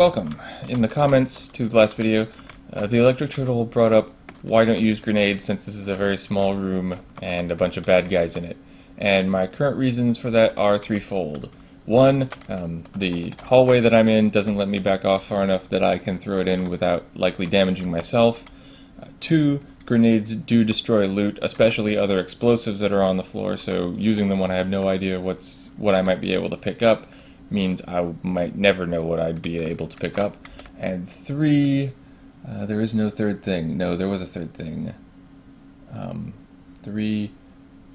Welcome. In the comments to the last video, the Electric Turtle brought up why don't you use grenades since this is a very small room and a bunch of bad guys in it. And my current reasons for that are threefold. One, the hallway that I'm in doesn't let me back off far enough that I can throw it in without likely damaging myself. Two, grenades do destroy loot, especially other explosives that are on the floor, so using them when I have no idea what I might be able to pick up means I might never know what I'd be able to pick up. And three, there is no third thing. No, there was a third thing.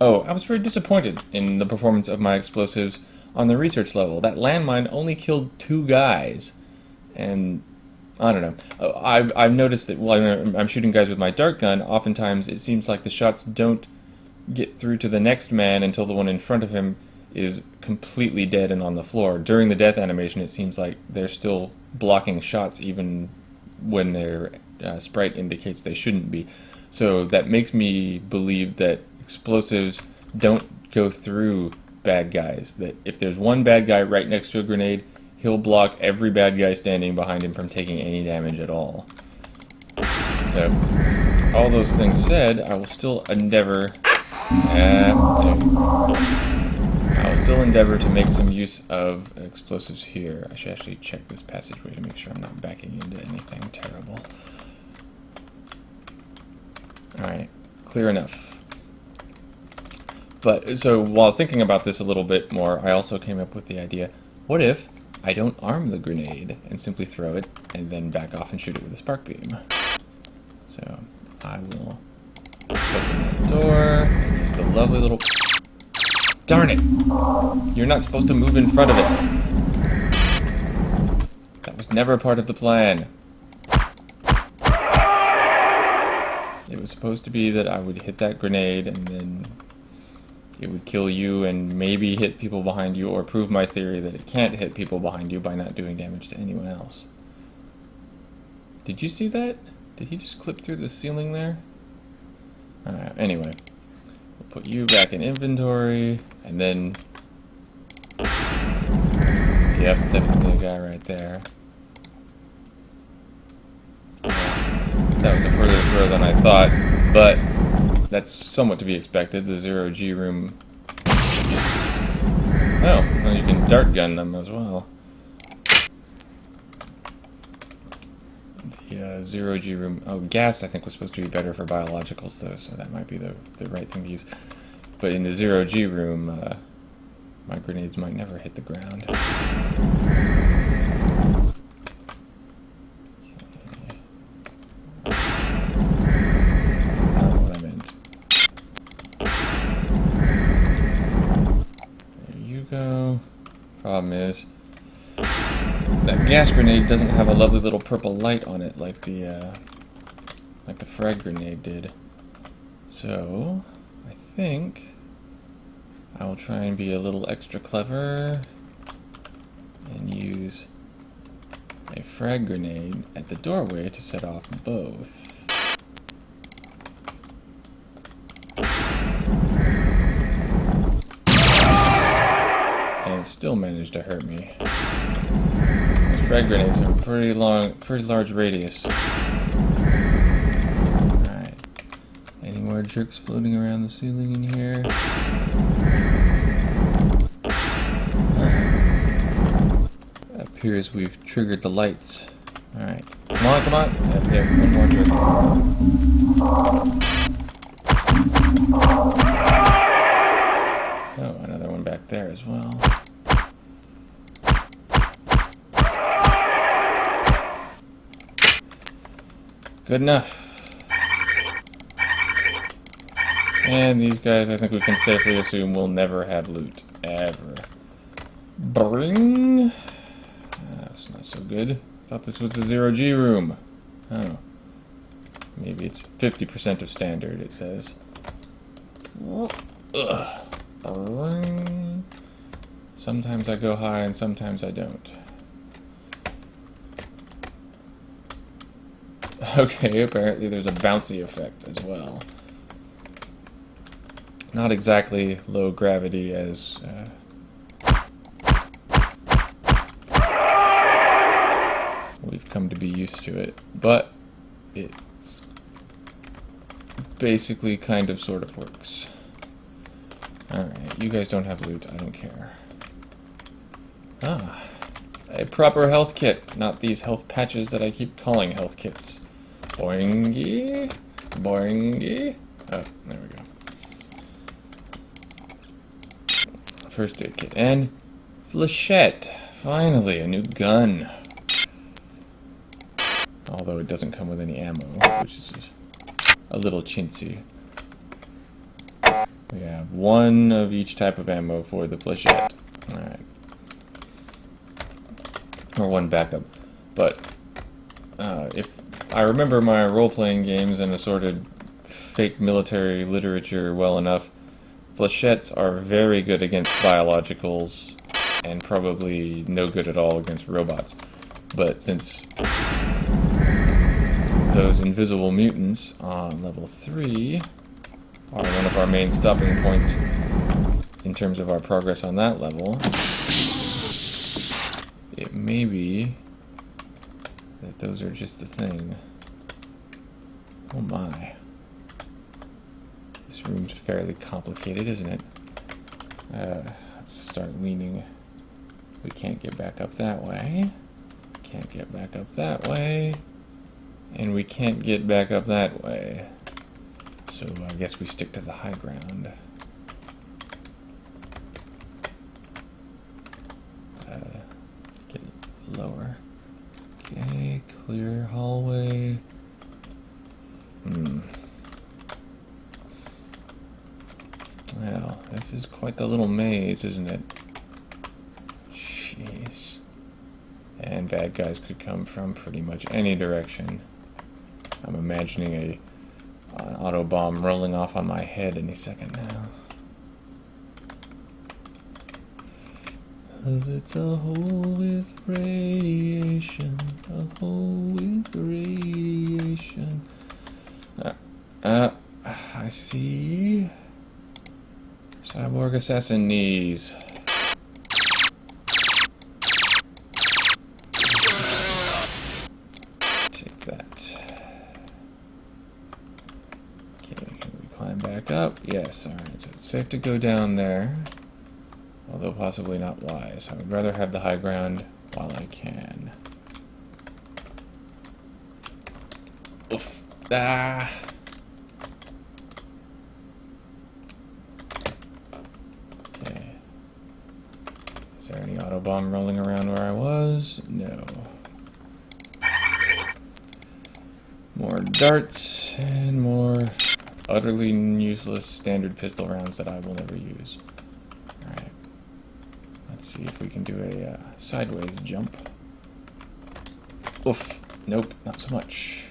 Oh, I was very disappointed in the performance of my explosives on the research level. That landmine only killed 2 guys, and I don't know. I've noticed that while I'm shooting guys with my dart gun, oftentimes it seems like the shots don't get through to the next man until the one in front of him is completely dead and on the floor. During the death animation, it seems like they're still blocking shots even when their sprite indicates they shouldn't be. So that makes me believe that explosives don't go through bad guys. That if there's one bad guy right next to a grenade, he'll block every bad guy standing behind him from taking any damage at all. So, all those things said, I will still endeavor to make some use of explosives here. I should actually check this passageway to make sure I'm not backing into anything terrible. Alright, clear enough. But, so while thinking about this a little bit more, I also came up with the idea, what if I don't arm the grenade and simply throw it and then back off and shoot it with a spark beam? So, I will open the door and use the lovely little... Darn it! You're not supposed to move in front of it. That was never part of the plan. It was supposed to be that I would hit that grenade and then it would kill you and maybe hit people behind you, or prove my theory that it can't hit people behind you by not doing damage to anyone else. Did you see that? Did he just clip through the ceiling there? Anyway. We'll put you back in inventory, and then... Yep, definitely a guy right there. That was a further throw than I thought, but that's somewhat to be expected. The 0G room... Oh, well, you can dart gun them as well. The 0G room... Oh, gas I think was supposed to be better for biologicals though, so that might be the right thing to use. But in the 0G room, my grenades might never hit the ground. Not what I meant. There you go. Problem is, that gas grenade doesn't have a lovely little purple light on it like the frag grenade did. So, I think I will try and be a little extra clever and use a frag grenade at the doorway to set off both. And it still managed to hurt me. Frag grenades are a pretty large radius. Alright. Any more jerks floating around the ceiling in here? Appears we've triggered the lights. Alright. Come on, come on! Yep, one more jerk. Oh, another one back there as well. Good enough. And these guys, I think we can safely assume, will never have loot. Ever. Bring. That's not so good. I thought this was the 0G room. Oh. Maybe it's 50% of standard, it says. Ugh. Bring. Sometimes I go high and sometimes I don't. Okay, apparently there's a bouncy effect as well. Not exactly low gravity as come to be used to it, but it's basically kind of sort of works. Alright, you guys don't have loot, I don't care. Ah, a proper health kit, not these health patches that I keep calling health kits. Boingy, boingy. Oh, there we go. First aid kit, and flechette. Finally, a new gun. Although it doesn't come with any ammo, which is a little chintzy. We have one of each type of ammo for the flechette. Alright. Or one backup. But, if I remember my role-playing games and assorted fake military literature well enough, flechettes are very good against biologicals and probably no good at all against robots. But since those invisible mutants on level 3 are one of our main stopping points in terms of our progress on that level, it may be that those are just the thing. Oh my. This room's fairly complicated, isn't it? Let's start leaning. We can't get back up that way. Can't get back up that way. And we can't get back up that way. So I guess we stick to the high ground. Get lower. Okay, clear hallway. Well, this is quite the little maze, isn't it? Jeez. And bad guys could come from pretty much any direction. I'm imagining an auto bomb rolling off on my head any second now. 'Cause it's a hole with radiation, a hole with radiation. I see. Cyborg assassin knees. Take that. Okay, can we climb back up? Yes, alright, so it's safe to go down there. Although possibly not wise. I would rather have the high ground while I can. Oof. Ah. Okay. Is there any auto bomb rolling around where I was? No. More darts and more utterly useless standard pistol rounds that I will never use. Alright. Let's see if we can do a sideways jump. Oof. Nope, not so much.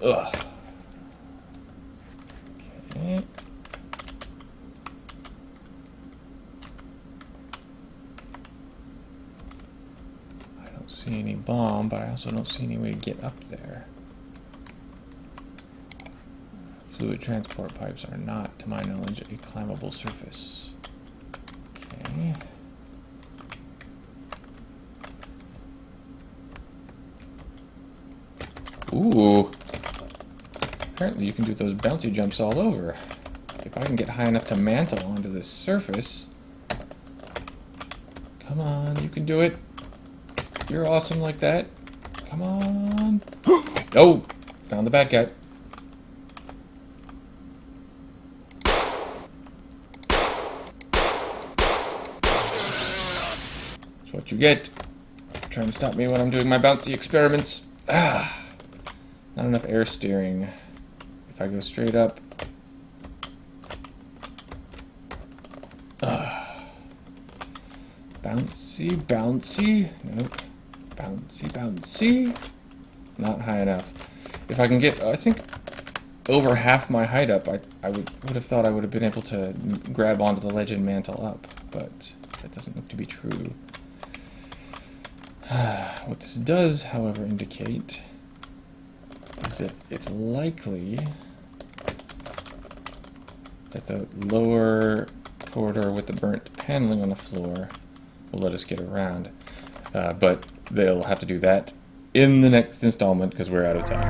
Ugh. Okay. I don't see any bomb, but I also don't see any way to get up there. Fluid transport pipes are not, to my knowledge, a climbable surface. Okay. Ooh. Apparently you can do those bouncy jumps all over. If I can get high enough to mantle onto this surface. Come on, you can do it. You're awesome like that. Come on. Oh! Found the bad guy. That's what you get. Trying to stop me when I'm doing my bouncy experiments. Ah! Not enough air steering. If I go straight up. Bouncy, bouncy. Nope. Bouncy, bouncy. Not high enough. If I can get, I think, over half my height up, I would have thought I would have been able to grab onto the ledge and mantle up. But that doesn't look to be true. What this does, however, indicate is that it's likely that the lower corridor with the burnt paneling on the floor will let us get around. But they'll have to do that in the next installment because we're out of time.